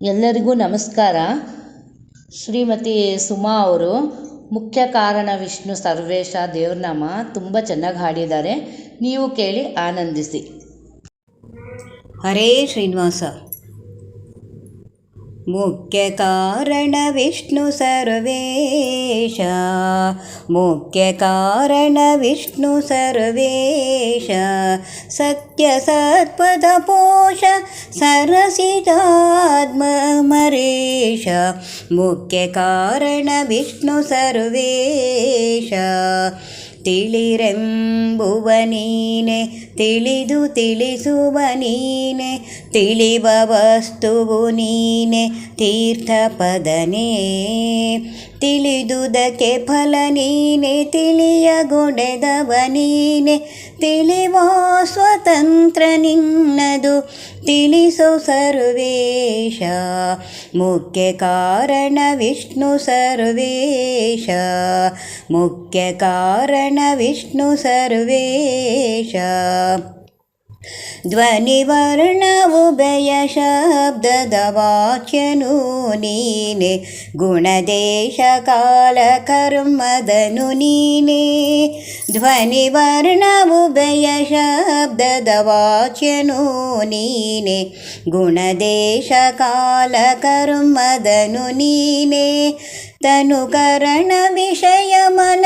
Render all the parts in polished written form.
ಎಲ್ಲರಿಗೂ ನಮಸ್ಕಾರ. ಶ್ರೀಮತಿ ಸುಮಾ ಅವರು ಮುಖ್ಯ ಕಾರಣ ವಿಷ್ಣು ಸರ್ವೇಶ ದೇವ್ರನಾಮ ತುಂಬ ಚೆನ್ನಾಗಿ ಹಾಡಿದ್ದಾರೆ. ನೀವು ಕೇಳಿ ಆನಂದಿಸಿ. ಹರೇ ಶ್ರೀನಿವಾಸ. ಮುಖ್ಯ ಕಾರಣ ವಿಷ್ಣು ಸರ್ವೇಶ, ಮುಖ್ಯ ಕಾರಣ ವಿಷ್ಣು ಸರ್ವೇಶ, ಸತ್ಯ ಸತ್ಪದ ಪೋಷ ಸರಸಿಜಾತ್ಮ ಮರೇಶ, ಮುಖ್ಯ ಕಾರಣ ವಿಷ್ಣು ಸರ್ವೇಶ. ತಿಳಿರೆಂಬುವ ನೀನೆ, ತಿಳಿದು ತಿಳಿಸುವ ನೀನೆ, ತಿಳಿವ ವಸ್ತುವು ನೀನೆ, ತೀರ್ಥಪದನೇ. ತಿಳಿದುದಕ್ಕೆ ಫಲ ನೀನೆ, ತಿಳಿಯಗೊಡೆದವ ನೀನೆ, ತಿಳಿವ ಸ್ವತಂತ್ರ ನಿನ್ನದು, ತಿಳಿಸೋ ಸರ್ವೇಶ. ಮುಖ್ಯ ಕಾರಣ ವಿಷ್ಣು ಸರ್ವೇಶ, ಮುಖ್ಯ ಕಾರಣ ವಿಷ್ಣು ಸರ್ವೇಶ. ಧ್ವನಿವರ್ಣವುಭಯ ಶಬ್ದದ ವಾಚ್ಯನು ನೀನೆ, ಗುಣದೇಶ ಕಾಲ ಕರ್ಮದನು ನೀನೆ. ಧ್ವನಿವರ್ಣವುಭಯ ಶಬ್ದದ ವಾಚ್ಯನು ನೀನೆ, ಗುಣದೇಶ ಕಾಲ ಕರ್ಮದನು ನೀನೆ. ತನುಕರಣ ವಿಷಯ ಮನ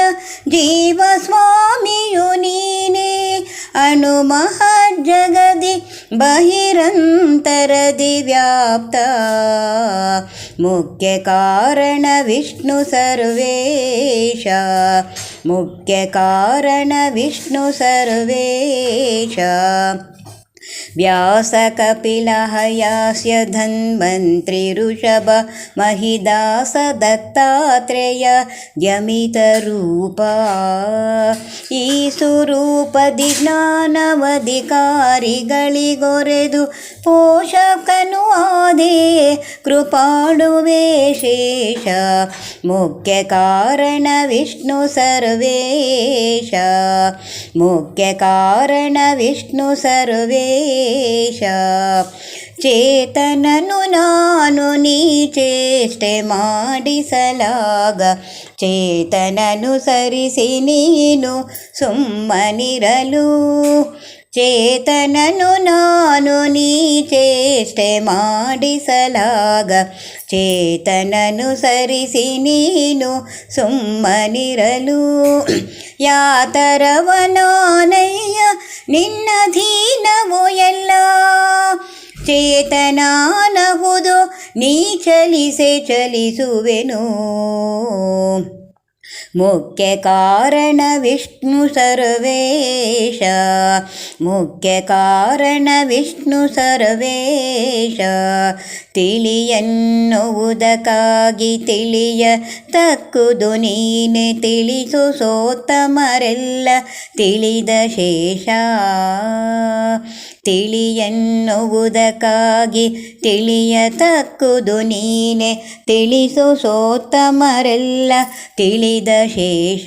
ಜೀವ ಸ್ವಾಮಿಯು ನೀನೆ, ಅಣು ಮಹಾಜಗದಿ ಬಹಿರಂತರದಿ ವ್ಯಾಪ್ತ. ಮುಖ್ಯ ಕಾರಣ ವಿಷ್ಣು ಸರ್ವೇಶ, ಮುಖ್ಯ ಕಾರಣ ವಿಷ್ಣು ಸರ್ವೇಶ. ವ್ಯಾಸ ಕಪಿಲ ಹಯಾಸ್ಯ ಧನ್ವಂತ್ರಿ ಋಷಭ ಮಹಿದಾಸ ದತ್ತಾತ್ರೇಯ ದ್ಯಮಿತ ರೂಪ. ಈ ಸುರೂಪದಿ ಜ್ಞಾನವಧಿಕಾರಿಗಳಿಗೊರೆದು ಪೋಷಕನು ಆದೆ ಕೃಪಾಳುವೆ ಶೇಷ. ಮುಖ್ಯ ಕಾರಣ ವಿಷ್ಣು ಸರ್ವೇಶ, ಮುಖ್ಯ ಕಾರಣ ವಿಷ್ಣು ಸರ್ವೇಶ. ಚೇತನನು ನಾನು ನೀ ಚೇಷ್ಟೆ ಮಾಡಿಸಲಾಗ, ಚೇತನನು ಸರಿಸಿ ನೀನು ಸುಮ್ಮನಿರಲು. ಚೇತನನು ನಾನು ನೀ ಚೇಷ್ಟೆ ಮಾಡಿಸಲಾಗ, ಚೇತನನು ಸರಿಸಿ ನೀನು ಸುಮ್ಮನಿರಲು. ಯಾತರವನಾನಯ್ಯ ನಿನ್ನಧೀನವು ಎಲ್ಲ, ಚೇತನಾನಹುದು ನೀ ಚಲಿಸೆ ಚಲಿಸುವೆನು. ಮುಖ್ಯ ಕಾರಣ ವಿಷ್ಣು ಸರ್ವೇಶ, ಮುಖ್ಯ ಕಾರಣ ವಿಷ್ಣು ಸರ್ವೇಶ. ತಿಳಿಯನ್ನುವುದಕ್ಕಾಗಿ ತಿಳಿಯ ತಕ್ಕುದು ನೀನೆ, ತಿಳಿಸು ಸೋತ್ತಮರೆಲ್ಲ ತಿಳಿದ ಶೇಷ. ತಿಳಿಯನ್ನುವುದಕ್ಕಾಗಿ ತಿಳಿಯತಕ್ಕುದು ನೀನೆ, ತಿಳಿಸು ಸೋತ್ತಮರೆಲ್ಲ ತಿಳಿದ ಶೇಷ.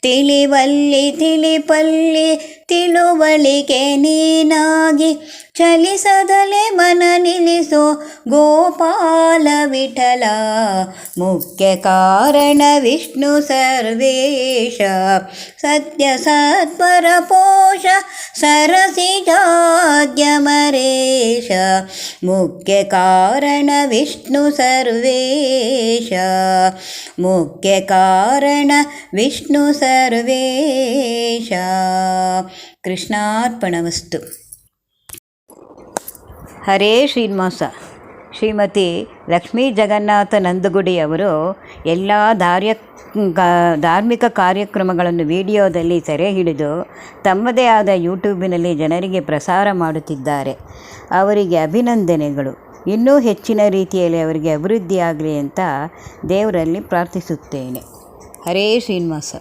ತಿಳಿವಲ್ಲಿ ತಿಳಿಪಲ್ಲಿ ತಿಳುವಳಿಕೆ ನೀನಾಗಿ, ಚಲಿಸದಲೆ ಮನ ನಿಲ್ಲಿಸೋ ಗೋಪಾಲ ವಿಠಲ. ಮುಖ್ಯ ಕಾರಣ ವಿಷ್ಣು ಸರ್ವೇಶ, ಸತ್ಯ ಸತ್ಪರ ಪೋಷ ಸರಸಿಜಾದ್ಯಮರೇಶ. ಮುಖ್ಯ ಕಾರಣ ವಿಷ್ಣು ಸರ್ವೇಶ, ಮುಖ್ಯ ಕಾರಣ ವಿಷ್ಣು ಸರ್ವೇಶ. ಕೃಷ್ಣಾರ್ಪಣಮಸ್ತು. ಹರೇ ಶ್ರೀನಿವಾಸ. ಶ್ರೀಮತಿ ಲಕ್ಷ್ಮೀ ಜಗನ್ನಾಥ ನಂದಗುಡಿ ಅವರು ಎಲ್ಲ ಧಾರ್ಮಿಕ ಕಾರ್ಯಕ್ರಮಗಳನ್ನು ವಿಡಿಯೋದಲ್ಲಿ ಸೆರೆ ಹಿಡಿದು ತಮ್ಮದೇ ಆದ ಯೂಟ್ಯೂಬಿನಲ್ಲಿ ಜನರಿಗೆ ಪ್ರಸಾರ ಮಾಡುತ್ತಿದ್ದಾರೆ. ಅವರಿಗೆ ಅಭಿನಂದನೆಗಳು. ಇನ್ನೂ ಹೆಚ್ಚಿನ ರೀತಿಯಲ್ಲಿ ಅವರಿಗೆ ಅಭಿವೃದ್ಧಿಯಾಗಲಿ ಅಂತ ದೇವರಲ್ಲಿ ಪ್ರಾರ್ಥಿಸುತ್ತೇನೆ. ಹರೇ ಶ್ರೀನಿವಾಸ.